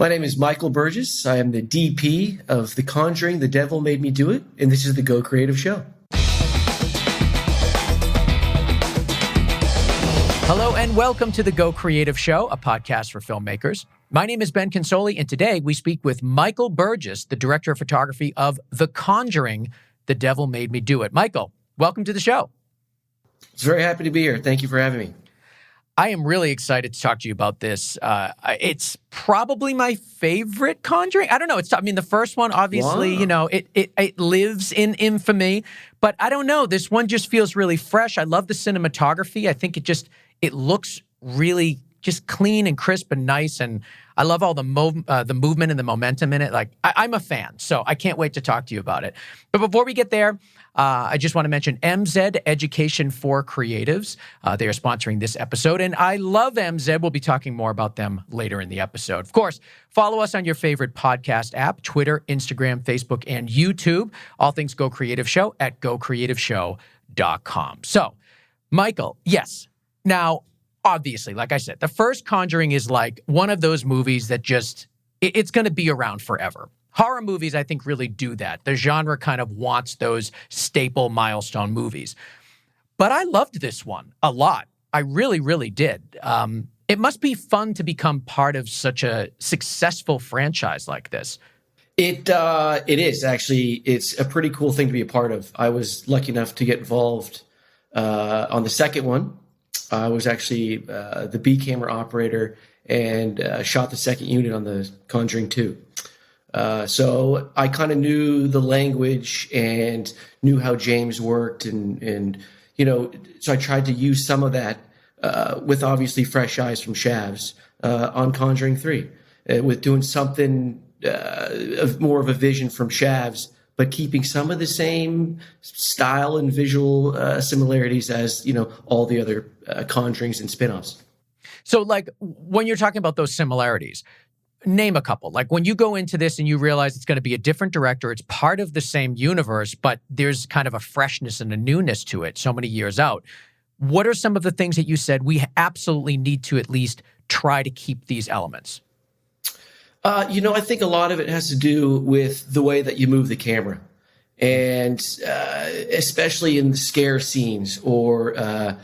My name is Michael Burgess. I am the DP of The Conjuring, The Devil Made Me Do It, and this is the Go Creative Show. Hello and welcome to the Go Creative Show, a podcast for filmmakers. My name is Ben Consoli, and today we speak with Michael Burgess, the director of photography of The Conjuring, The Devil Made Me Do It. Michael, welcome to the show. It's very happy to be here. Thank you for having me. I am really excited to talk to you about this. It's probably my favorite Conjuring. I don't know. The first one, obviously, Wow. it lives in infamy. But I don't know. This one just feels really fresh. I love the cinematography. I think it looks really just clean and crisp and nice. And I love all the movement and the momentum in it. I'm a fan, so I can't wait to talk to you about it. But before we get there, I just want to mention MZ Education for Creatives. They are sponsoring this episode, and I love MZ. We'll be talking more about them later in the episode. Of course, follow us on your favorite podcast app, Twitter, Instagram, Facebook, and YouTube. All things Go Creative Show at gocreativeshow.com. So, Michael, yes. Now, obviously, like I said, the first Conjuring is like one of those movies that it's going to be around forever. Horror movies, I think, really do that. The genre kind of wants those staple milestone movies. But I loved this one a lot. I really, really did. It must be fun to become part of such a successful franchise like this. It is, actually. It's a pretty cool thing to be a part of. I was lucky enough to get involved on the second one. I was actually the B camera operator and shot the second unit on the Conjuring 2. So I kind of knew the language and knew how James worked, and so I tried to use some of that with obviously fresh eyes from Shavs on Conjuring 3, with doing something more of a vision from Shavs, but keeping some of the same style and visual similarities as all the other Conjurings and spin-offs. So, when you're talking about those similarities, name a couple. When you go into this and you realize it's going to be a different director, it's part of the same universe, but there's kind of a freshness and a newness to it so many years out. What are some of the things that you said we absolutely need to at least try to keep these elements? I think a lot of it has to do with the way that you move the camera, and especially in the scare scenes or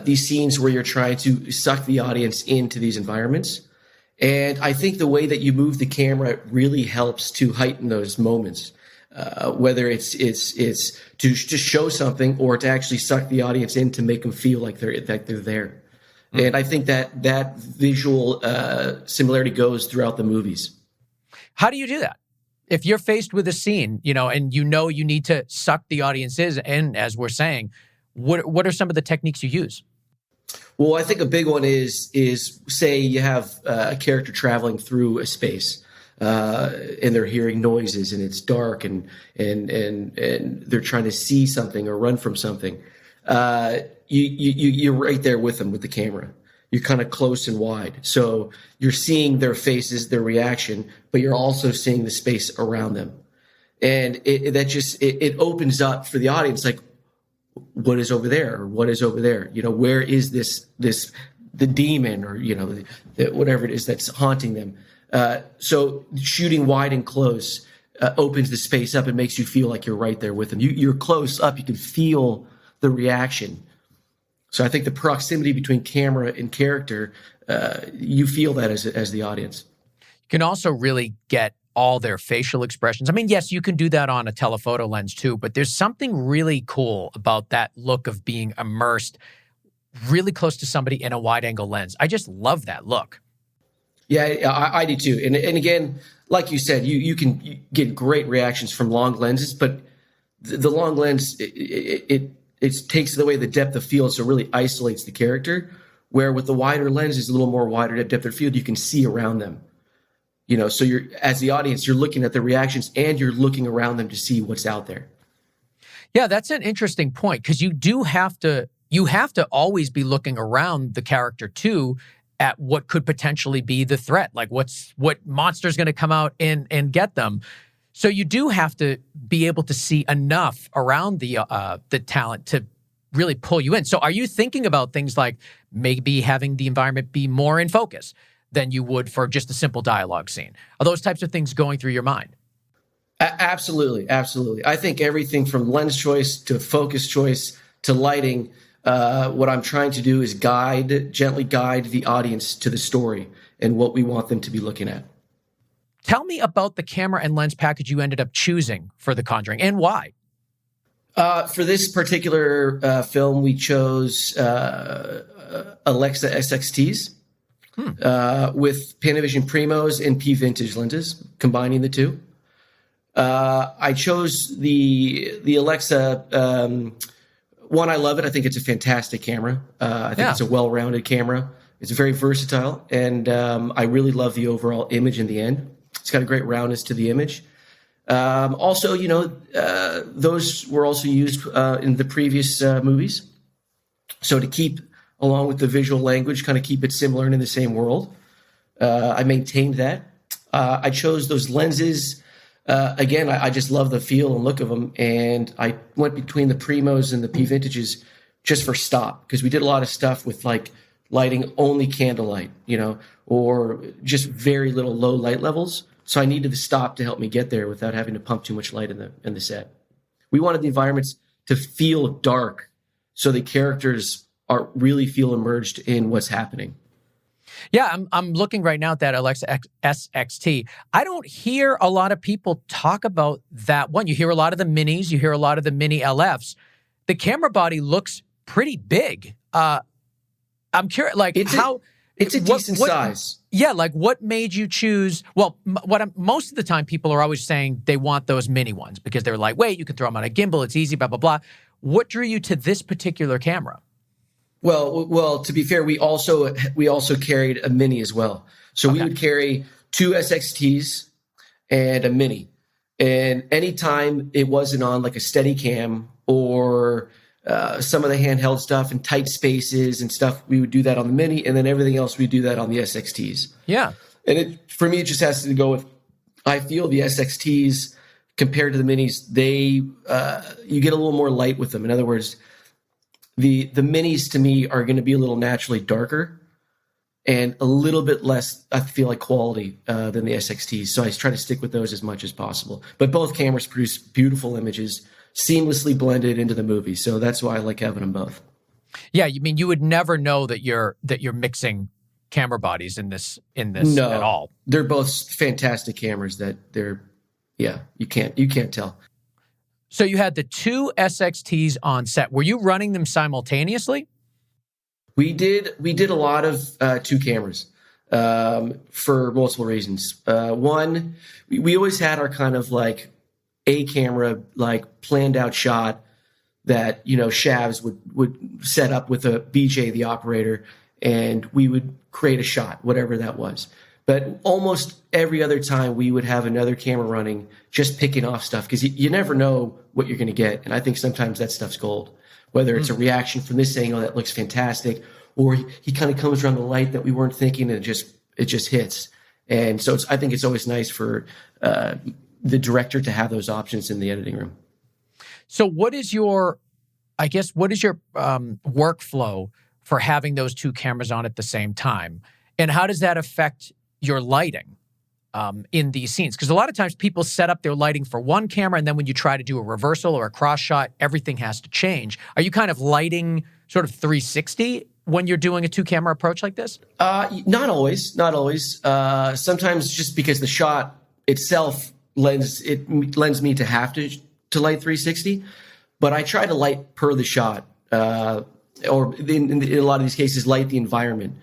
these scenes where you're trying to suck the audience into these environments. And I think the way that you move the camera really helps to heighten those moments, whether it's to just show something or to actually suck the audience in to make them feel like they're there. And I think that visual similarity goes throughout the movies. How do you do that? If you're faced with a scene, and you need to suck the audience in, as we're saying, what are some of the techniques you use? Well, I think a big one is say you have a character traveling through a space, and they're hearing noises and it's dark and they're trying to see something or run from something. You're right there with them with the camera. You're kind of close and wide. So you're seeing their faces, their reaction, but you're also seeing the space around them. And it opens up for the audience, like, what is over there? Or what is over there? Where is the demon or, whatever it is that's haunting them. So shooting wide and close opens the space up and makes you feel like you're right there with them. You're close up. You can feel the reaction. So I think the proximity between camera and character, you feel that as the audience. You can also really get all their facial expressions. Yes, you can do that on a telephoto lens too, but there's something really cool about that look of being immersed really close to somebody in a wide-angle lens. I just love that look. Yeah, I do too. And again, like you said, you can get great reactions from long lenses, but the long lens, it takes away the depth of field, so it really isolates the character, where with the wider lens is a little more wider depth of field, you can see around them. So you're, as the audience, you're looking at the reactions and you're looking around them to see what's out there. Yeah, that's an interesting point, because you have to always be looking around the character too at what could potentially be the threat, like what monster's going to come out and get them. So you do have to be able to see enough around the talent to really pull you in. So are you thinking about things like maybe having the environment be more in focus, than you would for just a simple dialogue scene? Are those types of things going through your mind? Absolutely, absolutely. I think everything from lens choice to focus choice to lighting, what I'm trying to do is gently guide the audience to the story and what we want them to be looking at. Tell me about the camera and lens package you ended up choosing for The Conjuring and why. For this particular film, we chose Alexa SXTs with Panavision Primos and P Vintage lenses, combining the two. I chose the Alexa. One, I love it. I think it's a fantastic camera. I think it's a well-rounded camera. It's very versatile, and I really love the overall image in the end. It's got a great roundness to the image. Also, those were also used in the previous movies. So to keep, along with the visual language, kind of keep it similar and in the same world, I maintained that. I chose those lenses. Again, I just love the feel and look of them. And I went between the Primos and the P Vintages just for stop, because we did a lot of stuff with like lighting only candlelight, or just very little low light levels. So I needed the stop to help me get there without having to pump too much light in the set. We wanted the environments to feel dark, so the characters really feel immersed in what's happening. Yeah, I'm looking right now at that Alexa SXT. I don't hear a lot of people talk about that one. You hear a lot of the minis, you hear a lot of the mini LFs. The camera body looks pretty big. I'm curious, like it's a decent size. Yeah, like what made you choose? Well, most of the time people are always saying they want those mini ones because they're lightweight. You can throw them on a gimbal. It's easy. Blah blah blah. What drew you to this particular camera? Well. To be fair, we also carried a mini as well. So we would carry two SXTs and a mini, and anytime it wasn't on like a steady cam or some of the handheld stuff and tight spaces and stuff, we would do that on the mini, and then everything else we do that on the SXTs. Yeah. And for me, it just has to go with, I feel the SXTs compared to the minis, you get a little more light with them. In other words, the minis to me are going to be a little naturally darker and a little bit less, I feel like, quality than the SXTs. So I try to stick with those as much as possible. But both cameras produce beautiful images, seamlessly blended into the movie. So that's why I like having them both. Yeah, you mean you would never know that you're mixing camera bodies in this no, at all. They're both fantastic cameras you can't tell. So you had the two SXTs on set. Were you running them simultaneously? We did a lot of two cameras for multiple reasons. One, we always had our kind of like a camera, like planned out shot that, Shavs would set up with a BJ, the operator, and we would create a shot, whatever that was. But almost every other time we would have another camera running, just picking off stuff, because you never know what you're going to get. And I think sometimes that stuff's gold, whether it's a reaction from this angle that looks fantastic, or he kind of comes around the light that we weren't thinking, and it just hits. And so I think it's always nice for the director to have those options in the editing room. So what is your workflow for having those two cameras on at the same time? And how does that affect your lighting in these scenes? Because a lot of times people set up their lighting for one camera, and then when you try to do a reversal or a cross shot, everything has to change. Are you kind of lighting sort of 360 when you're doing a two-camera approach like this? Not always. Sometimes just because the shot itself lends me to have to light 360, but I try to light per the shot, or in a lot of these cases, light the environment.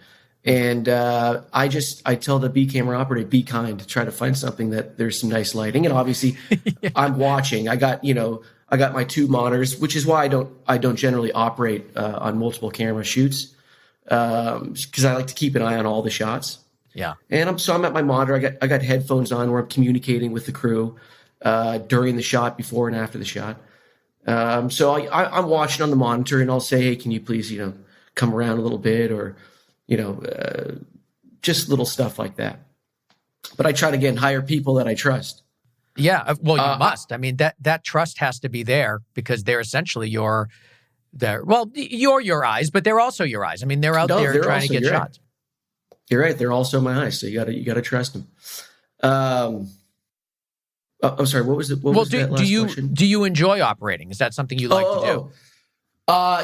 And I tell the B camera operator, be kind, to try to find something that there's some nice lighting. And obviously, yeah. I'm watching. I got my two monitors, which is why I don't generally operate on multiple camera shoots, because I like to keep an eye on all the shots. Yeah. And I'm at my monitor. I got headphones on where I'm communicating with the crew during the shot, before and after the shot. So I'm watching on the monitor, and I'll say, hey, can you please come around a little bit, or just little stuff like that. But I try to, again, hire people that I trust. Yeah, well, you must. I mean, that trust has to be there, because they're essentially you're your eyes, but they're also your eyes. I mean, they're out there trying to get shots. You're right. They're also my eyes, so you gotta trust them. I'm sorry. What was that last question? do you enjoy operating? Is that something you like to do?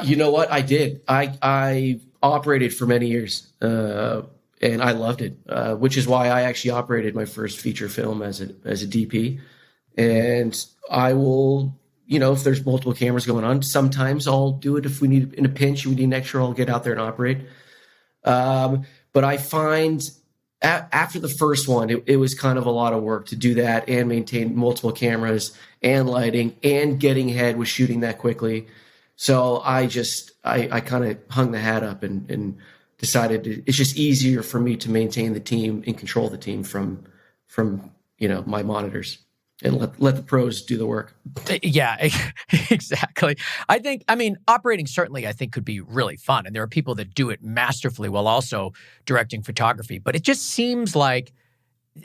You know what? I did. I operated for many years, and I loved it, which is why I actually operated my first feature film as a DP. And I will, if there's multiple cameras going on, sometimes I'll do it if we need in a pinch, we need an extra, I'll get out there and operate. But I find after the first one, it was kind of a lot of work to do that and maintain multiple cameras and lighting and getting ahead with shooting that quickly. So I kind of hung the hat up and decided it's just easier for me to maintain the team and control the team from my monitors and let the pros do the work. Yeah, exactly. Operating certainly I think could be really fun. And there are people that do it masterfully while also directing photography. But it just seems like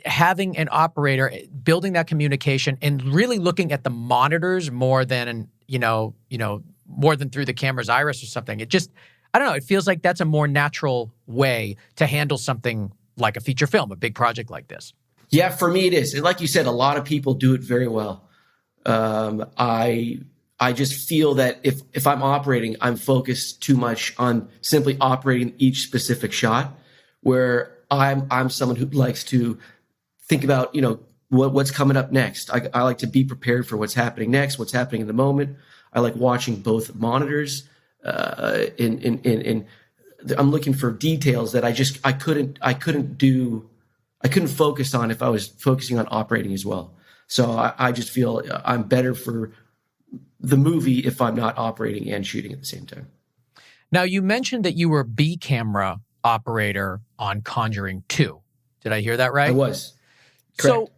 having an operator, building that communication and really looking at the monitors more than, more than through the camera's iris or something. It just, I don't know, it feels like that's a more natural way to handle something like a feature film, a big project like this. Yeah, for me it is. And like you said, a lot of people do it very well. I just feel that if I'm operating, I'm focused too much on simply operating each specific shot, where I'm someone who likes to think about, what's coming up next. I like to be prepared for what's happening next, what's happening in the moment. I like watching both monitors. I'm looking for details that I couldn't focus on if I was focusing on operating as well. So I just feel I'm better for the movie if I'm not operating and shooting at the same time. Now, you mentioned that you were B camera operator on Conjuring 2. Did I hear that right? I was. Correct. So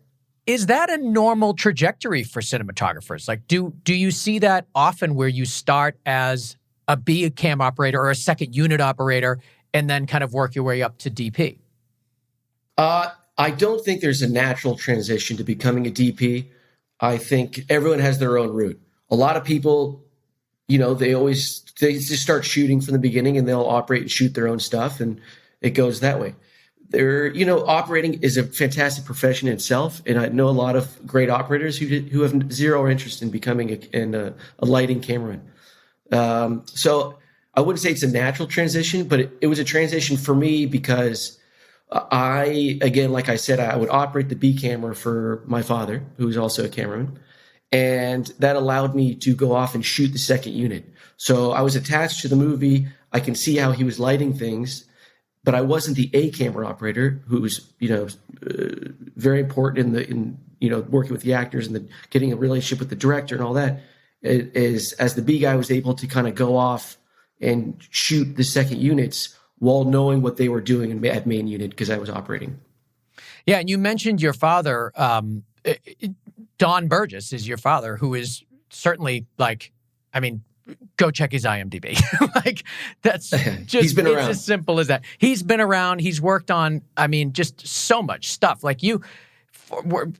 is that a normal trajectory for cinematographers? Like, do you see that often where you start as a B cam operator or a second unit operator and then kind of work your way up to DP? I don't think there's a natural transition to becoming a DP. I think everyone has their own route. A lot of people, they just start shooting from the beginning and they'll operate and shoot their own stuff, and it goes that way. Operating is a fantastic profession in itself, and I know a lot of great operators who have zero interest in becoming a lighting cameraman. So I wouldn't say it's a natural transition, but it was a transition for me because again, like I said, I would operate the B camera for my father, who's also a cameraman, and that allowed me to go off and shoot the second unit. So I was attached to the movie. I can see how he was lighting things, but I wasn't the A camera operator, who was, very important in working with the actors and getting a relationship with the director and all that. As the B guy was able to kind of go off and shoot the second units while knowing what they were doing at main unit because I was operating. Yeah, and you mentioned your father. Don Burgess is your father, who is certainly go check his IMDb. That's just, he's been around. It's as simple as that. He's been around. He's worked on, just so much stuff. Like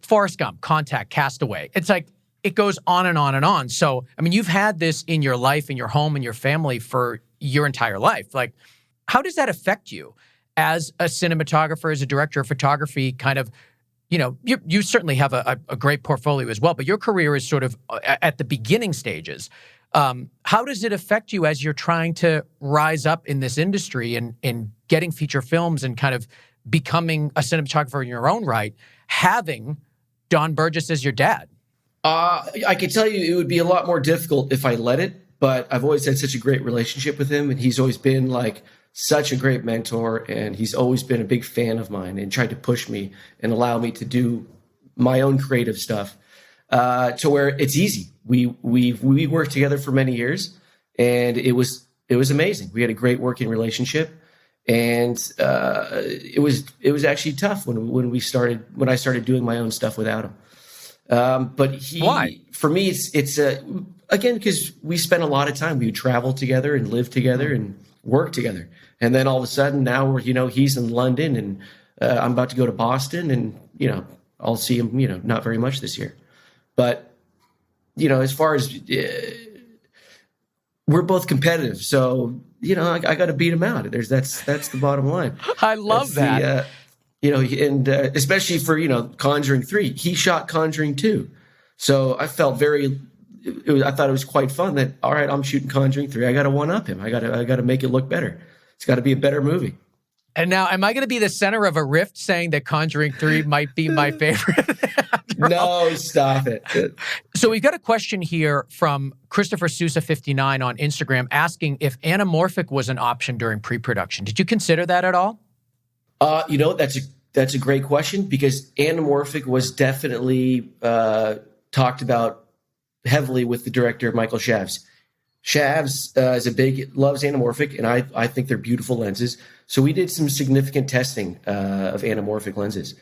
Forrest Gump, Contact, Castaway. It's like, it goes on and on and on. So, you've had this in your life, in your home, in your family for your entire life. Like, how does that affect you as a cinematographer, as a director of photography? Kind of, you certainly have a great portfolio as well, but your career is sort of at the beginning stages. How does it affect you as you're trying to rise up in this industry and getting feature films and kind of becoming a cinematographer in your own right, having Don Burgess as your dad? I can tell you it would be a lot more difficult if I let it, but I've always had such a great relationship with him, and he's always been such a great mentor, and he's always been a big fan of mine and tried to push me and allow me to do my own creative stuff to where it's easy. We worked together for many years, and it was amazing. We had a great working relationship, and it was actually tough when I started doing my own stuff without him. But Why? For me, it's again, because we spent a lot of time. We would travel together and live together and work together. And then all of a sudden now he's in London, and I'm about to go to Boston, and, I'll see him, not very much this year. But, as far as we're both competitive. So, I got to beat him out. That's the bottom line. I love that. And especially for, Conjuring 3, he shot Conjuring 2. So I felt I thought it was quite fun that, all right, I'm shooting Conjuring 3. I got to one up him. I got to make it look better. It's got to be a better movie. And now, am I going to be the center of a rift saying that Conjuring 3 might be my favorite? No, stop it. So we've got a question here from Christopher Sousa 59 on Instagram asking if anamorphic was an option during pre-production. Did you consider that at all? That's a great question, because anamorphic was definitely talked about heavily with the director, Michael Shavs. Shavs loves anamorphic, and I think they're beautiful lenses. So we did some significant testing of anamorphic lenses.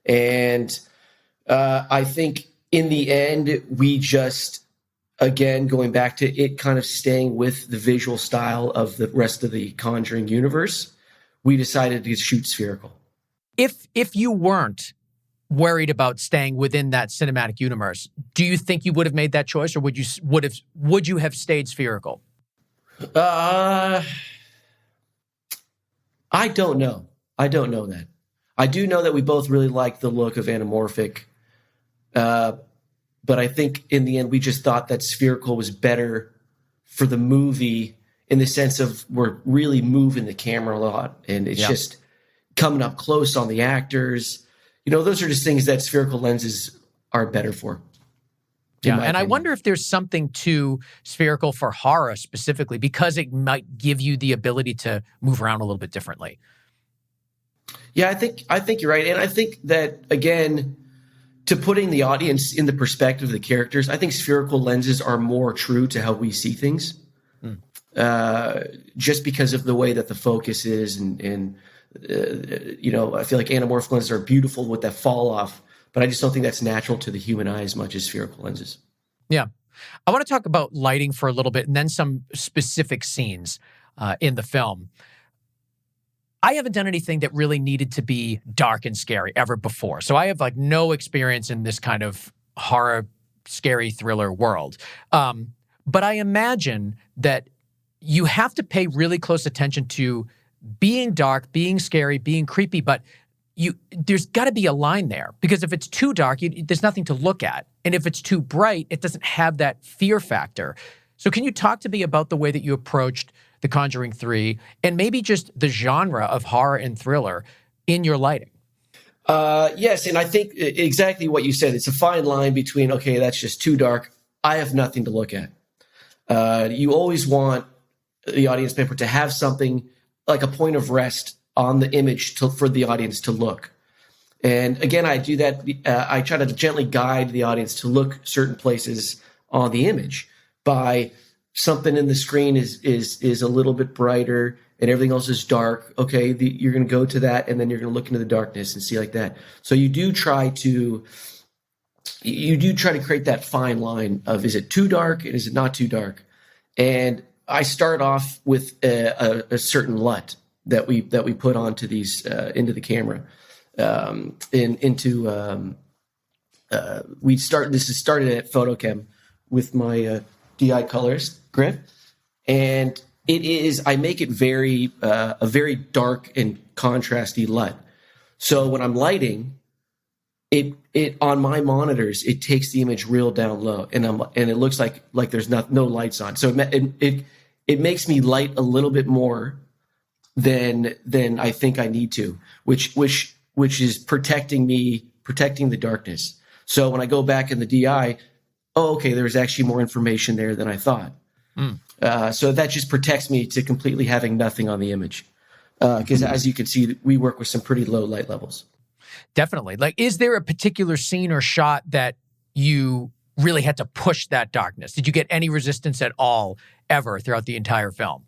And I think in the end, we just, again, going back to it kind of staying with the visual style of the rest of the Conjuring universe, we decided to shoot spherical. If you weren't worried about staying within that cinematic universe, do you think you would have made that choice, or would you have stayed spherical? I don't know. I don't know that. I do know that we both really like the look of anamorphic, but I think in the end we just thought that spherical was better for the movie, in the sense of we're really moving the camera a lot, and it's just coming up close on the actors. Those are just things that spherical lenses are better for. Yeah, and I wonder if there's something to spherical for horror specifically, because it might give you the ability to move around a little bit differently. Yeah, I think you're right. And I think that, again, to putting the audience in the perspective of the characters, I think spherical lenses are more true to how we see things. Just because of the way that the focus is. And I feel like anamorphic lenses are beautiful with that fall off, but I just don't think that's natural to the human eye as much as spherical lenses. Yeah. I want to talk about lighting for a little bit, and then some specific scenes in the film. I haven't done anything that really needed to be dark and scary ever before. So I have no experience in this kind of horror, scary thriller world. But I imagine that you have to pay really close attention to being dark, being scary, being creepy, but there's got to be a line there, because if it's too dark, there's nothing to look at. And if it's too bright, it doesn't have that fear factor. So can you talk to me about the way that you approached The Conjuring 3 and maybe just the genre of horror and thriller in your lighting? Yes, and I think exactly what you said. It's a fine line between, okay, that's just too dark, I have nothing to look at. You always want the audience member to have something like a point of rest on the image for the audience to look. And again, I do that. I try to gently guide the audience to look certain places on the image by something in the screen is a little bit brighter and everything else is dark. Okay, you're going to go to that, and then you're going to look into the darkness and see like that. So you do try to create that fine line of, is it too dark and is it not too dark? And I start off with a certain LUT that we put onto these into the camera. This is started at Photochem with my DI colors grip, and I make it a very dark and contrasty LUT. So when I'm lighting it on my monitors, it takes the image real down low, and it looks like there's no lights on. So it makes me light a little bit more than I think I need to, which is protecting the darkness. So when I go back in the DI, okay, there's actually more information there than I thought. So that just protects me to completely having nothing on the image. Because as you can see, we work with some pretty low light levels. Definitely. Is there a particular scene or shot that you really had to push that darkness? Did you get any resistance at all ever throughout the entire film?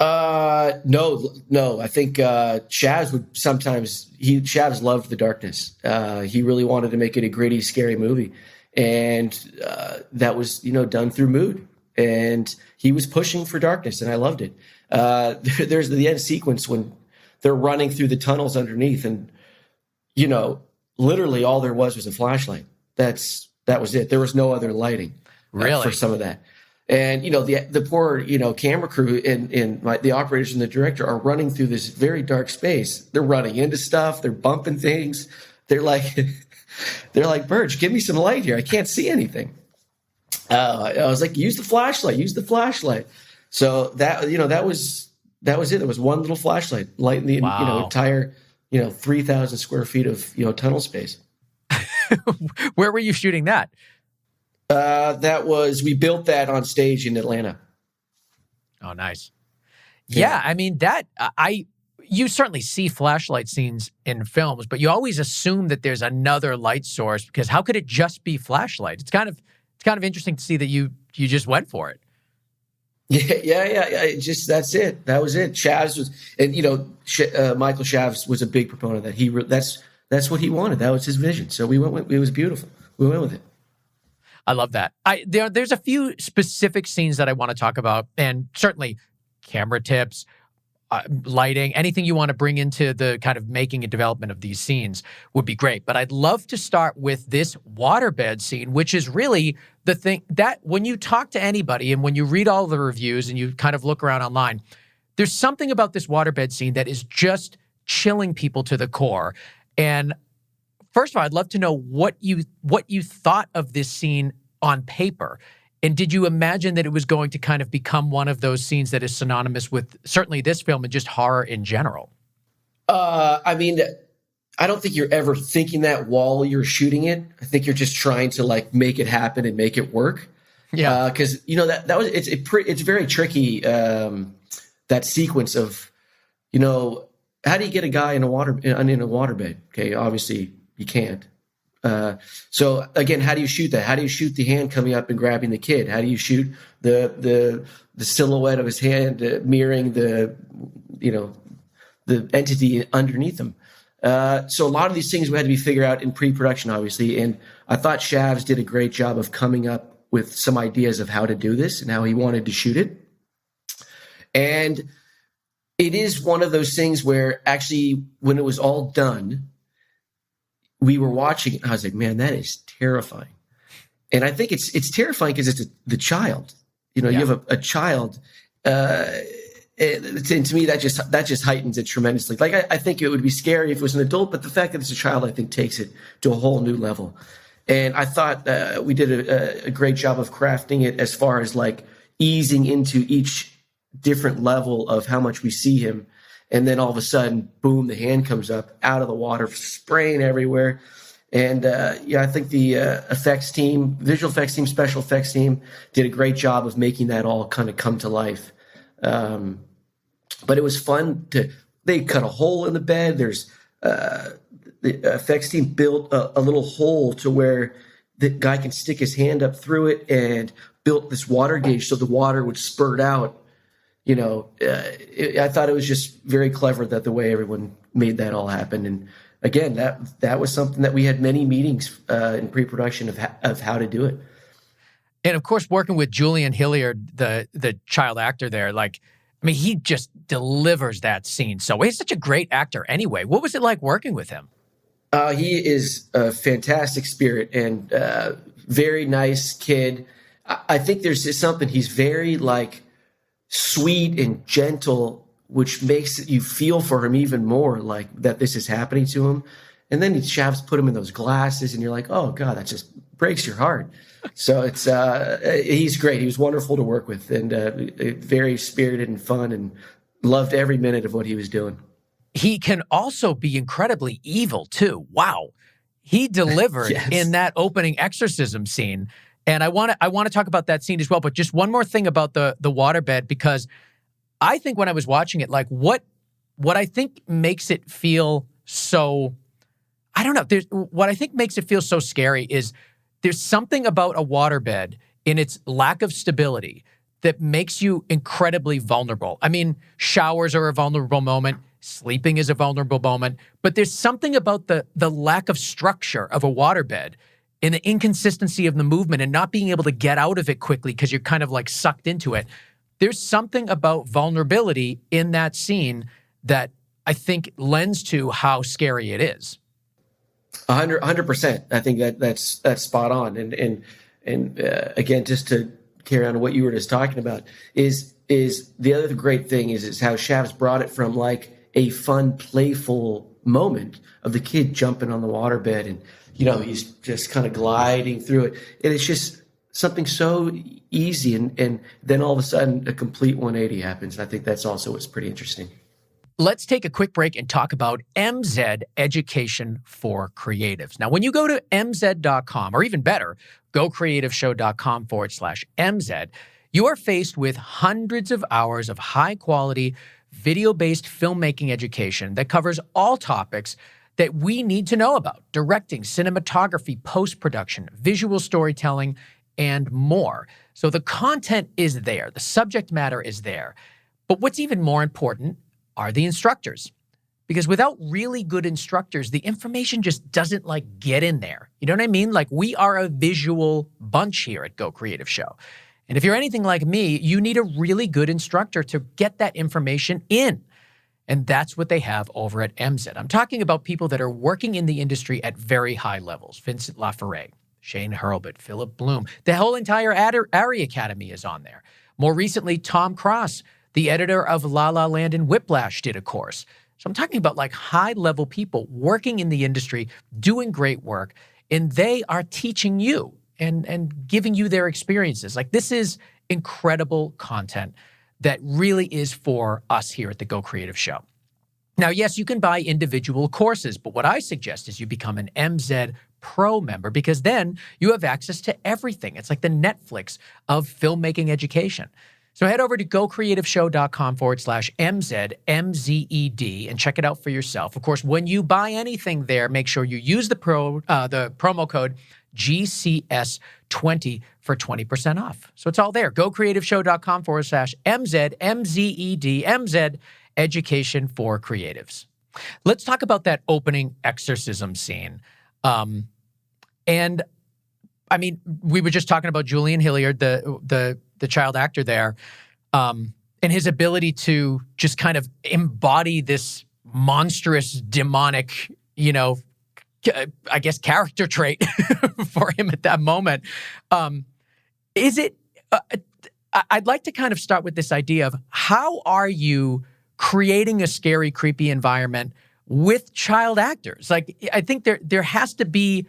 No. I think Shavs would sometimes. Shavs loved the darkness. He really wanted to make it a gritty, scary movie, and that was done through mood. And he was pushing for darkness, and I loved it. There's the end sequence when they're running through the tunnels underneath, and literally all there was a flashlight. That was it. There was no other lighting really for some of that. And, the poor, camera crew and the operators and the director are running through this very dark space. They're running into stuff. They're bumping things. They're like, Burge, give me some light here. I can't see anything. I was like, use the flashlight. So that was it. There was one little flashlight lighting the, entire, 3,000 square feet of, tunnel space. Where were you shooting that? We built that on stage in Atlanta. Oh, nice. Yeah. I mean, you certainly see flashlight scenes in films, but you always assume that there's another light source, because how could it just be flashlight? It's kind of interesting to see that you just went for it. Yeah. That's it. That was it. Shavs was, and Michael Shavs was a big proponent of that. That's what he wanted. That was his vision. So we went with, it was beautiful. We went with it. I love that. There's a few specific scenes that I want to talk about, and certainly camera tips, lighting, anything you want to bring into the kind of making and development of these scenes would be great. But I'd love to start with this waterbed scene, which is really the thing that when you talk to anybody and when you read all the reviews and you kind of look around online, there's something about this waterbed scene that is just chilling people to the core. And first of all, I'd love to know what you thought of this scene on paper. And did you imagine that it was going to kind of become one of those scenes that is synonymous with certainly this film and just horror in general? I mean, I don't think you're ever thinking that while you're shooting it. I think you're just trying to make it happen and make it work. Yeah. Because it's very tricky. That sequence of, how do you get a guy in a waterbed? Okay, obviously you can't. So again, how do you shoot that? How do you shoot the hand coming up and grabbing the kid? How do you shoot the silhouette of his hand mirroring the entity underneath him? So a lot of these things we had to be figured out in pre-production, obviously. And I thought Shavs did a great job of coming up with some ideas of how to do this and how he wanted to shoot it. And it is one of those things where actually when it was all done, we were watching it and I was like, man, that is terrifying. And I think it's terrifying because it's the child. You have a child. And to me, that just heightens it tremendously. I think it would be scary if it was an adult, but the fact that it's a child, I think, takes it to a whole new level. And I thought we did a great job of crafting it as far as easing into each different level of how much we see him. And then all of a sudden, boom, the hand comes up out of the water, spraying everywhere. And I think the effects team, visual effects team, special effects team did a great job of making that all kind of come to life. But it was fun they cut a hole in the bed. There's the effects team built a little hole to where the guy can stick his hand up through it and built this water gauge so the water would spurt out. I thought it was just very clever that the way everyone made that all happen. And again, that was something that we had many meetings in pre-production of how to do it. And of course, working with Julian Hilliard, the child actor there, he just delivers that scene. So he's such a great actor anyway. What was it like working with him? He is a fantastic spirit and very nice kid. I think there's just something, he's very sweet and gentle, which makes you feel for him even more, that this is happening to him. And then Shavs put him in those glasses and you're like, oh God, that just breaks your heart. So he's great. He was wonderful to work with and very spirited and fun and loved every minute of what he was doing. He can also be incredibly evil too. Wow. He delivered Yes. in that opening exorcism scene. And I want to talk about that scene as well. But just one more thing about the waterbed, because I think when I was watching it, what I think makes it feel so, I don't know. What I think makes it feel so scary is there's something about a waterbed in its lack of stability that makes you incredibly vulnerable. I mean, showers are a vulnerable moment. Sleeping is a vulnerable moment. But there's something about the lack of structure of a waterbed and the inconsistency of the movement and not being able to get out of it quickly because you're kind of sucked into it. There's something about vulnerability in that scene that I think lends to how scary it is. 100%. I think that's spot on. And again, just to carry on to what you were just talking about, is the other great thing is how Shav's brought it from like a fun, playful moment of the kid jumping on the waterbed and, he's just kind of gliding through it. And it's just something so easy. And then all of a sudden a complete 180 happens. And I think that's also what's pretty interesting. Let's take a quick break and talk about MZ Education for Creatives. Now, when you go to mz.com, or even better, gocreativeshow.com/MZ, you are faced with hundreds of hours of high-quality, video-based filmmaking education that covers all topics that we need to know about: directing, cinematography, post-production, visual storytelling, and more. So the content is there. The subject matter is there. But what's even more important are the instructors. Because without really good instructors, the information just doesn't get in there. You know what I mean? We are a visual bunch here at Go Creative Show. And if you're anything like me, you need a really good instructor to get that information in. And that's what they have over at MZ. I'm talking about people that are working in the industry at very high levels. Vincent LaFerre, Shane Hurlbut, Philip Bloom. The whole entire ARRI Academy is on there. More recently, Tom Cross, the editor of La La Land and Whiplash, did a course. So I'm talking about high-level people working in the industry, doing great work, and they are teaching you and giving you their experiences. This is incredible content that really is for us here at the Go Creative Show. Now, yes, you can buy individual courses, but what I suggest is you become an MZ Pro member, because then you have access to everything. It's like the Netflix of filmmaking education. So head over to gocreativeshow.com/MZ, MZED, and check it out for yourself. Of course, when you buy anything there, make sure you use the promo code GCS20 for 20% off. So it's all there. gocreativeshow.com/MZ, MZED, MZ, Education for Creatives. Let's talk about that opening exorcism scene. And I mean, we were just talking about Julian Hilliard, the child actor there, and his ability to just kind of embody this monstrous, demonic, I guess, character trait for him at that moment. I'd like to kind of start with this idea of how are you creating a scary, creepy environment with child actors? I think there has to be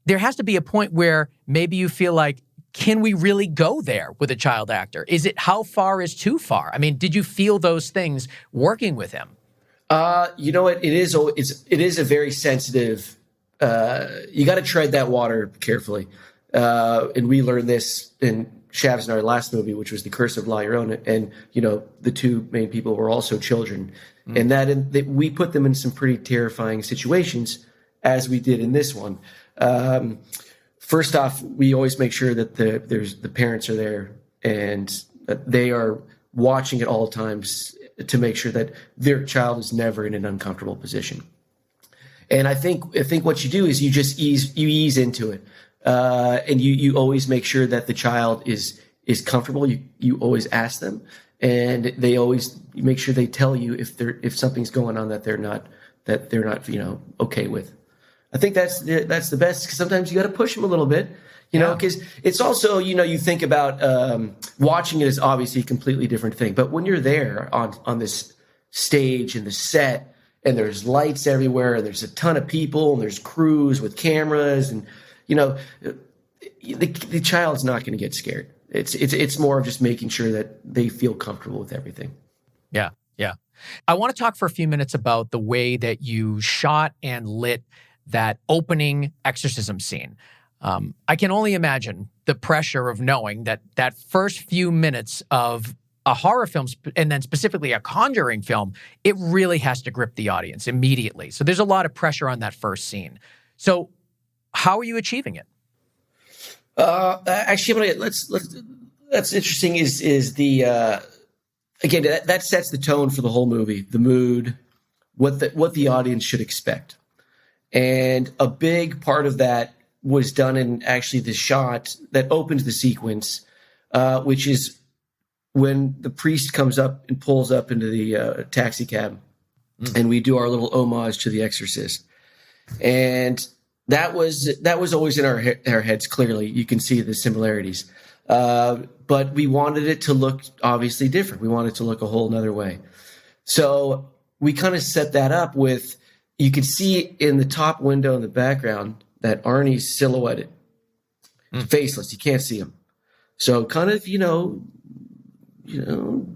a point where maybe you feel like, can we really go there with a child actor? Is it how far is too far? I mean, did you feel those things working with him? You know what? It is a very sensitive. You got to tread that water carefully, and we learned this in Shav's in our last movie, which was The Curse of La Llorona, and the two main people were also children, and that we put them in some pretty terrifying situations, as we did in this one. First off, we always make sure that the parents are there and that they are watching at all times to make sure that their child is never in an uncomfortable position. And I think what you do is you just ease into it, and you always make sure that the child is comfortable. You always ask them, and you make sure they tell you if something's going on that they're not okay with. I think that's the best, because sometimes you got to push them a little bit, because it's also, you think about watching it is obviously a completely different thing. But when you're there on this stage and the set, and there's lights everywhere, and there's a ton of people, and there's crews with cameras, and the child's not going to get scared. It's more of just making sure that they feel comfortable with everything. Yeah. I want to talk for a few minutes about the way that you shot and lit that opening exorcism scene. I can only imagine the pressure of knowing that first few minutes of a horror film, and then specifically a Conjuring film, it really has to grip the audience immediately. So there's a lot of pressure on that first scene. So how are you achieving it? Actually, that's interesting. Is the again that sets the tone for the whole movie, the mood, what the audience should expect. And a big part of that was done in actually the shot that opens the sequence, which is when the priest comes up and pulls up into the taxi cab, and we do our little homage to The Exorcist. And that was always in our heads. Clearly, you can see the similarities. But we wanted it to look obviously different. We wanted it to look a whole nother way. So we kind of set that up with, you can see in the top window in the background that Arnie's silhouetted, faceless. You can't see him. So kind of,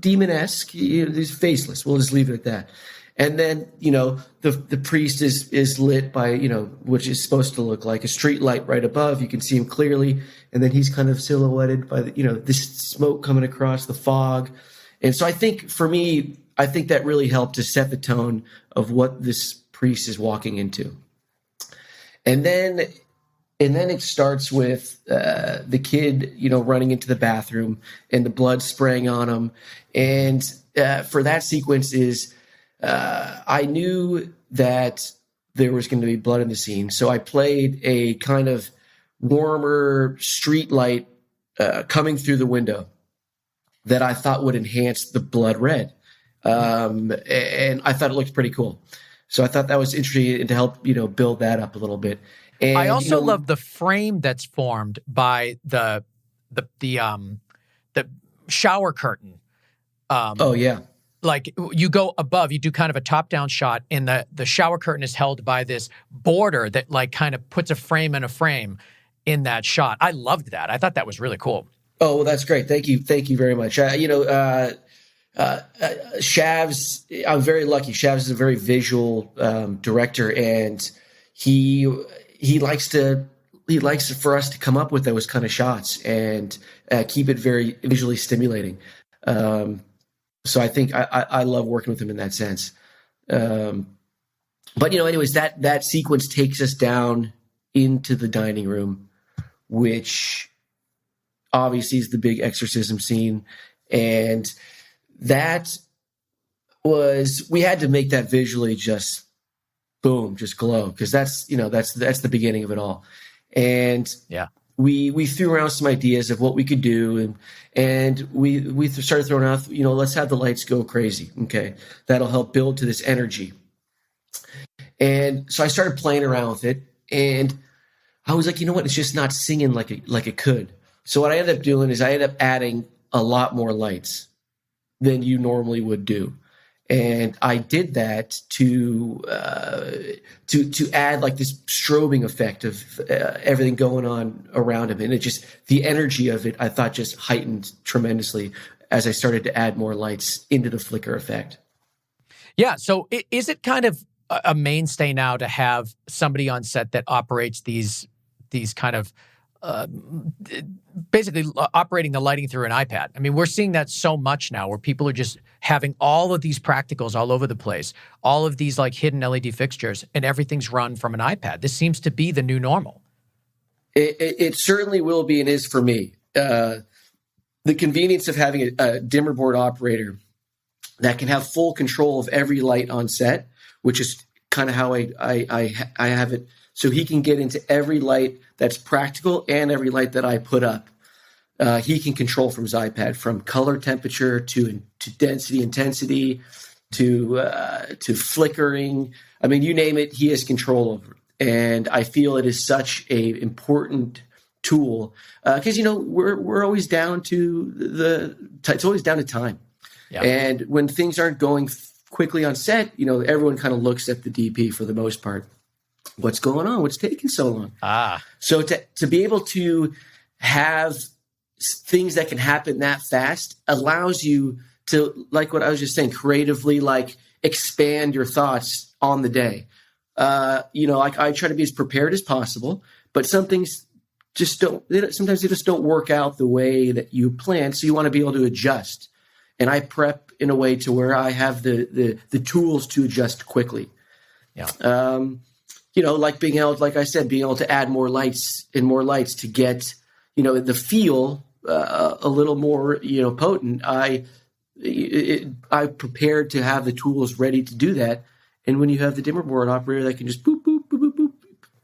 demon-esque. He's faceless. We'll just leave it at that. And then, the priest is lit by, which is supposed to look like a street light right above. You can see him clearly. And then he's kind of silhouetted by this smoke coming across the fog. And so I think for me, that really helped to set the tone of what this priest is walking into. And then it starts with the kid, running into the bathroom and the blood spraying on him. And for that sequence I knew that there was going to be blood in the scene. So I played a kind of warmer street light coming through the window that I thought would enhance the blood red. And I thought it looked pretty cool. So I thought that was interesting to help, build that up a little bit. And I also love the frame that's formed by the shower curtain. Oh yeah. Like you go above, you do kind of a top-down shot, and the shower curtain is held by this border that like kind of puts a frame in a frame in that shot. I loved that. I thought that was really cool. Oh, well, that's great. Thank you very much. Shavs, I'm very lucky. Shavs is a very visual director, and he likes for us to come up with those kind of shots and keep it very visually stimulating. So I think I love working with him in that sense. But anyways, that sequence takes us down into the dining room, which obviously is the big exorcism scene. And that was, we had to make that visually just boom, just glow. Cause that's the beginning of it all. And yeah, we threw around some ideas of what we could do. And we started throwing out, let's have the lights go crazy. Okay. That'll help build to this energy. And so I started playing around with it, and I was like, it's just not singing like it could. So what I ended up doing is I ended up adding a lot more lights than you normally would do. And I did that to add like this strobing effect of everything going on around him. And it just, the energy of it, I thought just heightened tremendously as I started to add more lights into the flicker effect. Yeah. So is it kind of a mainstay now to have somebody on set that operates these kind of basically operating the lighting through an iPad? I mean, we're seeing that so much now, where people are just having all of these practicals all over the place, all of these like hidden LED fixtures, and everything's run from an iPad. This seems to be the new normal. It certainly will be and is for me. The convenience of having a dimmer board operator that can have full control of every light on set, which is kind of how I have it. So he can get into every light that's practical and every light that I put up. He can control from his iPad, from color temperature to density, intensity, to flickering. I mean, you name it, he has control over it. And I feel it is such a important tool because we're always down to it's always down to time. Yeah. And when things aren't going quickly on set, everyone kind of looks at the DP for the most part. What's going on? What's taking so long? So to be able to have things that can happen that fast allows you to, like what I was just saying, creatively like expand your thoughts on the day. I try to be as prepared as possible, but some things sometimes they just don't work out the way that you plan. So you want to be able to adjust. And I prep in a way to where I have the tools to adjust quickly. Yeah. Like being able to add more lights to get, the feel a little more, potent. I prepared to have the tools ready to do that. And when you have the dimmer board operator that can just boop, boop, boop, boop, boop,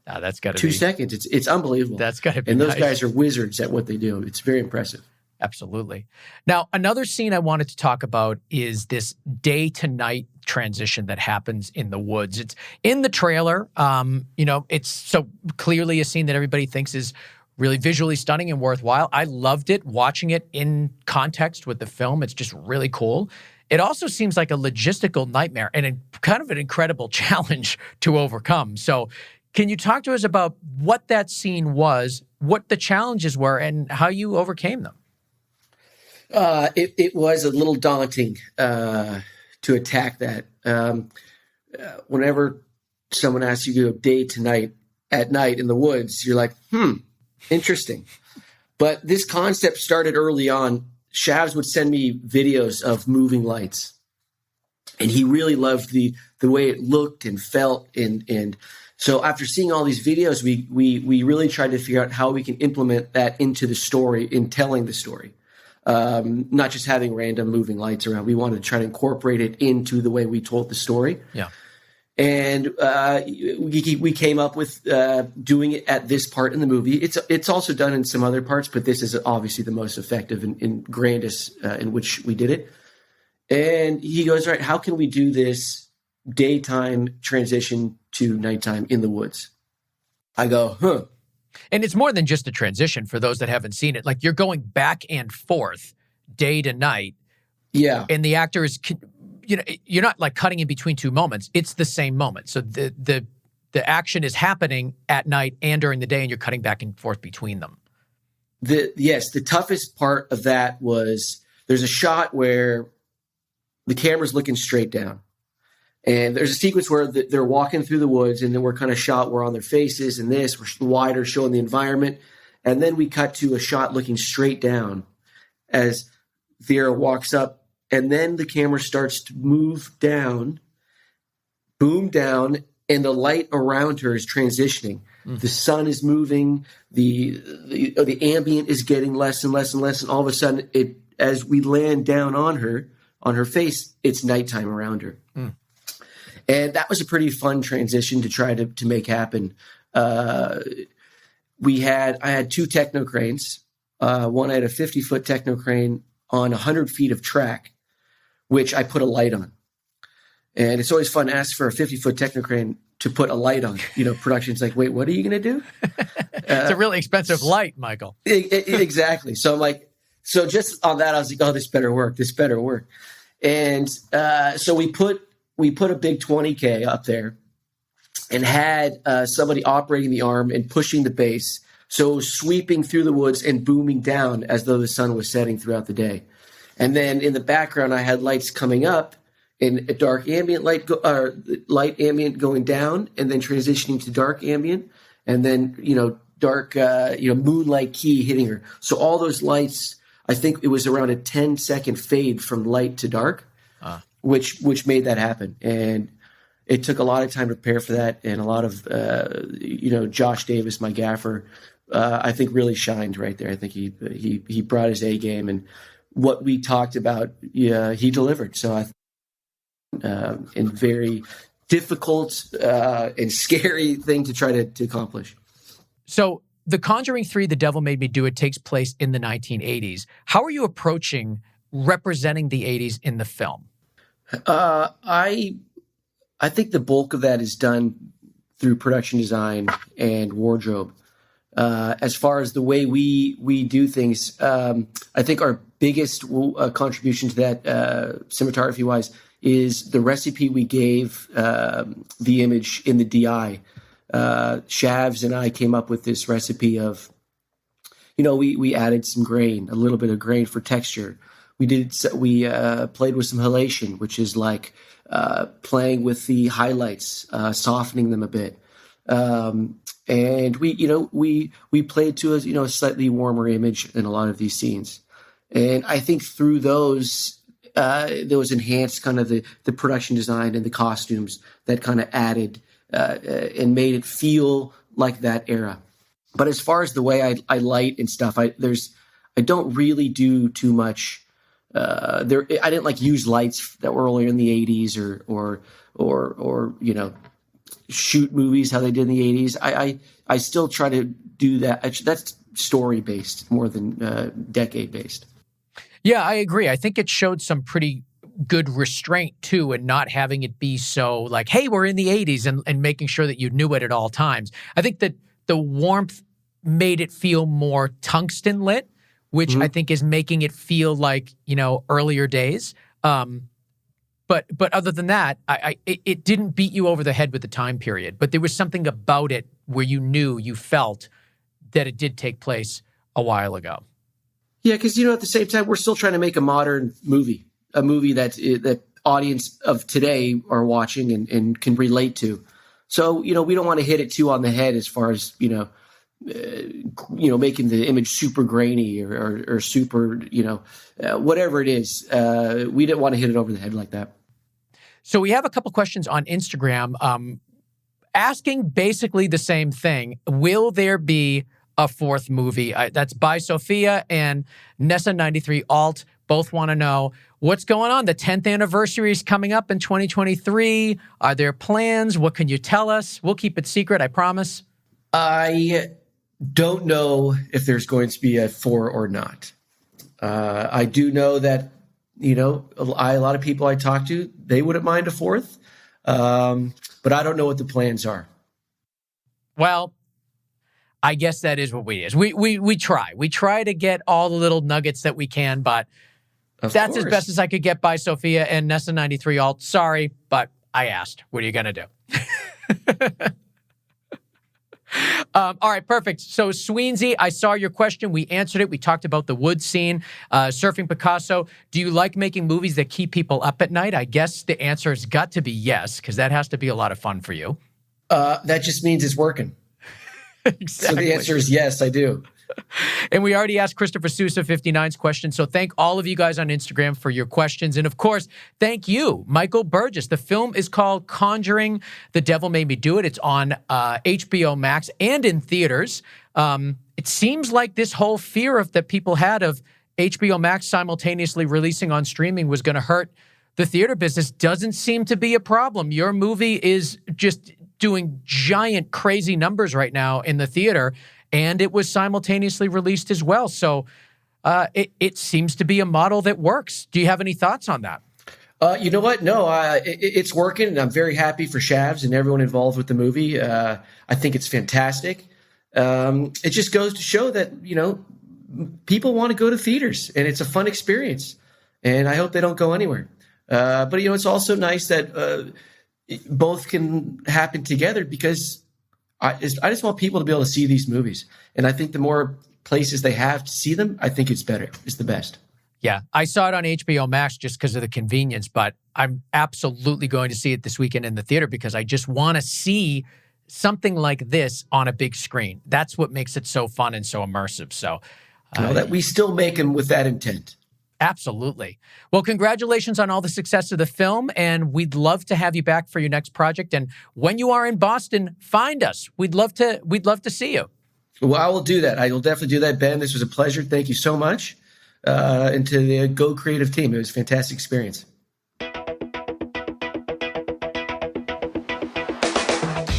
that's got to be 2 seconds. It's unbelievable. That's got to be And those nice. guys are wizards at what they do. It's very impressive. Absolutely. Now, another scene I wanted to talk about is this day to night transition that happens in the woods. It's in the trailer. It's so clearly a scene that everybody thinks is really visually stunning and worthwhile. I loved it, watching it in context with the film. It's just really cool. It also seems like a logistical nightmare and kind of an incredible challenge to overcome. So can you talk to us about what that scene was, what the challenges were, and how you overcame them? It was a little daunting to attack that. Whenever someone asks you to go day to night, at night in the woods, you're like, interesting. But this concept started early on. Shavs would send me videos of moving lights, and he really loved the way it looked and felt. And so after seeing all these videos, we really tried to figure out how we can implement that into the story, in telling the story. Not just having random moving lights around. We wanted to try to incorporate it into the way we told the story. Yeah. And we came up with doing it at this part in the movie. It's also done in some other parts, but this is obviously the most effective and grandest in which we did it. And he goes, all right, how can we do this daytime transition to nighttime in the woods? I go, And it's more than just a transition for those that haven't seen it. Like, you're going back and forth day to night. Yeah. And the actor is, you're not like cutting in between two moments. It's the same moment. So the action is happening at night and during the day, and you're cutting back and forth between them. The toughest part of that was there's a shot where the camera's looking straight down. And there's a sequence where they're walking through the woods, and then we're kind of shot, we're on their faces, and we're wider, showing the environment. And then we cut to a shot looking straight down as Vera walks up, and then the camera starts to move down, boom down, and the light around her is transitioning. The sun is moving, the ambient is getting less and less and less, and all of a sudden, as we land down on her face, it's nighttime around her. And that was a pretty fun transition to try to make happen. I had two techno cranes. One, I had a 50-foot techno crane on 100 feet of track, which I put a light on. And it's always fun to ask for a 50-foot techno crane to put a light on. Production's like, wait, what are you going to do? It's a really expensive light, Michael. Exactly. So I'm like, just on that, I was like, oh, this better work. And so we put a big 20K up there and had somebody operating the arm and pushing the base. So it was sweeping through the woods and booming down as though the sun was setting throughout the day. And then in the background, I had lights coming up in a dark ambient light ambient going down, and then transitioning to dark ambient, and then, dark, moonlight key hitting her. So all those lights, I think it was around a 10-second fade from light to dark. Which made that happen. And it took a lot of time to prepare for that. And a lot of, Josh Davis, my gaffer, I think really shined right there. I think he brought his A game, and what we talked about, he delivered. So and very difficult and scary thing to try to accomplish. So The Conjuring 3, The Devil Made Me Do It, takes place in the 1980s. How are you approaching representing the 80s in the film? I think the bulk of that is done through production design and wardrobe. As far as the way we do things, I think our biggest contribution to that, cinematography wise, is the recipe we gave the image in the DI. Shavs and I came up with this recipe of, we added some grain, a little bit of grain for texture. We played with some halation, which is like playing with the highlights, softening them a bit. And we played to a slightly warmer image in a lot of these scenes. And I think through those enhanced kind of the production design and the costumes that kind of added and made it feel like that era. But as far as the way I light and stuff, I don't really do too much. I didn't use lights that were earlier in the 80s or shoot movies how they did in the 80s. I still try to do that. That's story based more than decade based. Yeah, I agree. I think it showed some pretty good restraint too, and not having it be so like, hey, we're in the 80s, and making sure that you knew it at all times. I think that the warmth made it feel more tungsten lit, which I think is making it feel like, earlier days. But other than that, it didn't beat you over the head with the time period. But there was something about it where you felt that it did take place a while ago. Yeah, because, at the same time, we're still trying to make a modern movie, a movie that audience of today are watching and can relate to. So, we don't want to hit it too on the head as far as, making the image super grainy or super, whatever it is. We didn't want to hit it over the head like that. So we have a couple questions on Instagram asking basically the same thing. Will there be a fourth movie? That's by Sophia and Nessa93 Alt. Both want to know what's going on. The 10th anniversary is coming up in 2023. Are there plans? What can you tell us? We'll keep it secret, I promise. I don't know if there's going to be a 4 or not. I do know that, a lot of people I talk to, they wouldn't mind a 4th. But I don't know what the plans are. Well, I guess that is what we try. We try to get all the little nuggets that we can, but that's as best as I could get by Sophia and Nessa93 Alt. Sorry, but I asked. What are you going to do? All right, perfect. So, Sweensy, I saw your question. We answered it. We talked about the wood scene. Surfing Picasso, do you like making movies that keep people up at night? I guess the answer has got to be yes, because that has to be a lot of fun for you. That just means it's working. Exactly. So the answer is yes, I do. And we already asked Christopher Sousa 59's question. So thank all of you guys on Instagram for your questions. And of course, thank you, Michael Burgess. The film is called Conjuring, The Devil Made Me Do It. It's on HBO Max and in theaters. It seems like this whole fear that people had of HBO Max simultaneously releasing on streaming was going to hurt the theater business. Doesn't seem to be a problem. Your movie is just doing giant, crazy numbers right now in the theater. And it was simultaneously released as well. So it seems to be a model that works. Do you have any thoughts on that? You know what? No, it's working. And I'm very happy for Shavs and everyone involved with the movie. I think it's fantastic. It just goes to show that, people want to go to theaters and it's a fun experience. And I hope they don't go anywhere. But, it's also nice that both can happen together because I just want people to be able to see these movies. And I think the more places they have to see them, I think it's better. It's the best. Yeah, I saw it on HBO Max just because of the convenience, but I'm absolutely going to see it this weekend in the theater because I just want to see something like this on a big screen. That's what makes it so fun and so immersive. So that we still make them with that intent. Absolutely. Well, congratulations on all the success of the film, and we'd love to have you back for your next project. And when you are in Boston, find us. We'd love to see you. Well, I will do that. I will definitely do that, Ben. This was a pleasure. Thank you so much. And to the Go Creative team, it was a fantastic experience.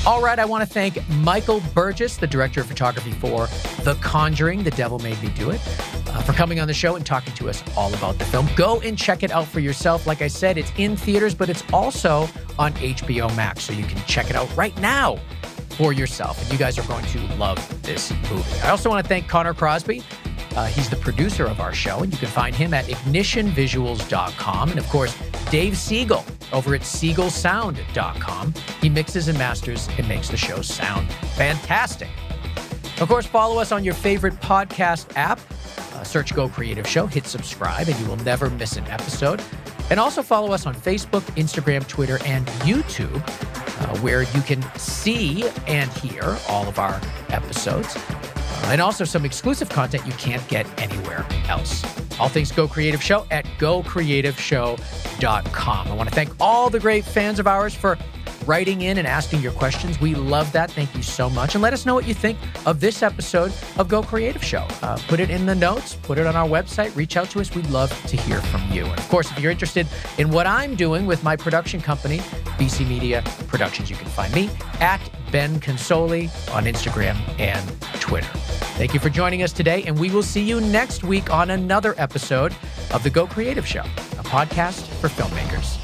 All right, I want to thank Michael Burgess, the director of photography for The Conjuring, The Devil Made Me Do It, for coming on the show and talking to us all about the film. Go and check it out for yourself. Like I said, it's in theaters, but it's also on HBO Max, so you can check it out right now for yourself. And you guys are going to love this movie. I also want to thank Connor Crosby. He's the producer of our show, and you can find him at ignitionvisuals.com. And of course, Dave Siegel over at siegelsound.com. He mixes and masters and makes the show sound fantastic. Of course, follow us on your favorite podcast app. Search Go Creative Show, hit subscribe, and you will never miss an episode. And also follow us on Facebook, Instagram, Twitter, and YouTube, where you can see and hear all of our episodes. And also some exclusive content you can't get anywhere else. All things Go Creative Show at gocreativeshow.com. I want to thank all the great fans of ours for writing in and asking your questions. We love that. Thank you so much. And let us know what you think of this episode of Go Creative Show. Put it in the notes, put it on our website, reach out to us. We'd love to hear from you. And of course, if you're interested in what I'm doing with my production company, BC Media Productions, you can find me at Ben Consoli on Instagram and Twitter. Thank you for joining us today, and we will see you next week on another episode of the Go Creative Show, a podcast for filmmakers.